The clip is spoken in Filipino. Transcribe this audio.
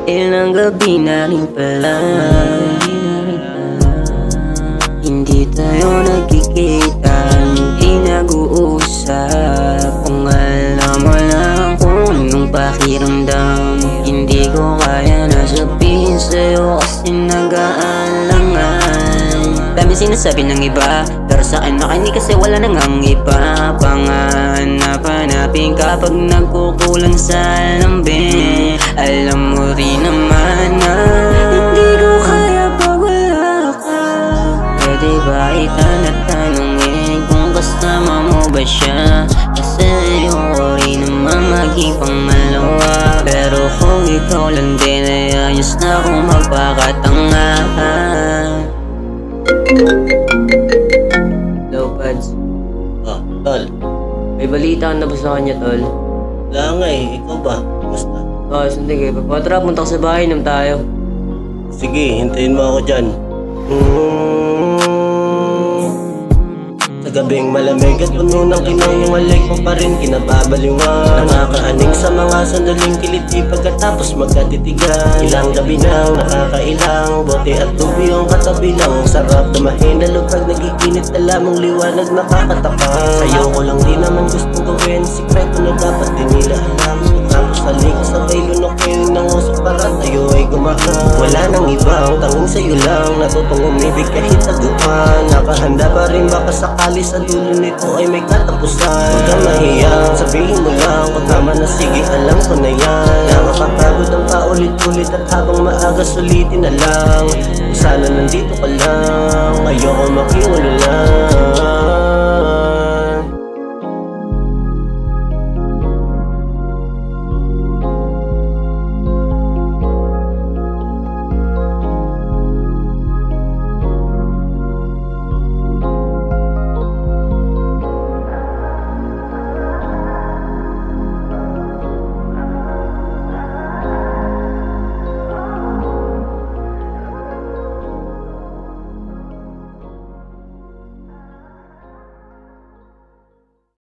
Ilang gabi na rin pala, hindi tayo nagkikita, hindi nag-uusap. Kung alam mo lang kung anong pakiramdam, hindi ko kaya na sabihin sa'yo kasi nag-aalangan. Dami sinasabi ng iba, pero sa'kin makinig kasi wala nang iba. Panganap-hanapin kapag nagkukulang sa lambing. Alam mo rin naman na hindi ko kaya pag wala ka. Pwede ba itanong-tanongin kung kasama mo ba siya? Kasi ayoko rin naman maging pangalawa. Pero kung ikaw lang din ay ayos na kung magpakatanga. Hello, Pads. Ah, tol. May balita ka na ba sa kanya, tol? Wala nga eh. Ikaw ba? Basta. Sige. Tara, punta ka sa bahay, inom tayo. Sige, hintayin mo ako dyan. Sa gabing malamig at puno ng kinang yung alik mo pa rin kinababaliwan. Nakakaaning sa mga sandaling kiliti pagkatapos magkatitigan. Ilang gabi nang nakakailang, bote at tubi yung katabi lang. Sarap dumahin na lupag nagiginit na lamang liwanag nakakatakang. Sa'yo ko lang di naman gustong gawin, sikreto na dapat din nila alam. Tapos salik sabay lunokin ng usok para tayo ay gumaan. Wala nang ibang tanging sa'yo lang, natutong umibig kahit taguan. Nakahanda pa rin baka sakali sa dulo nito ay may katapusan. Huwag kang mahiyang, sabihin mo lang kung tama na sige alam ko na yan. Nakakapagod ang paulit-ulit at habang maaga sulitin na lang. Kung sana nandito ka lang, ayoko makiulo lang.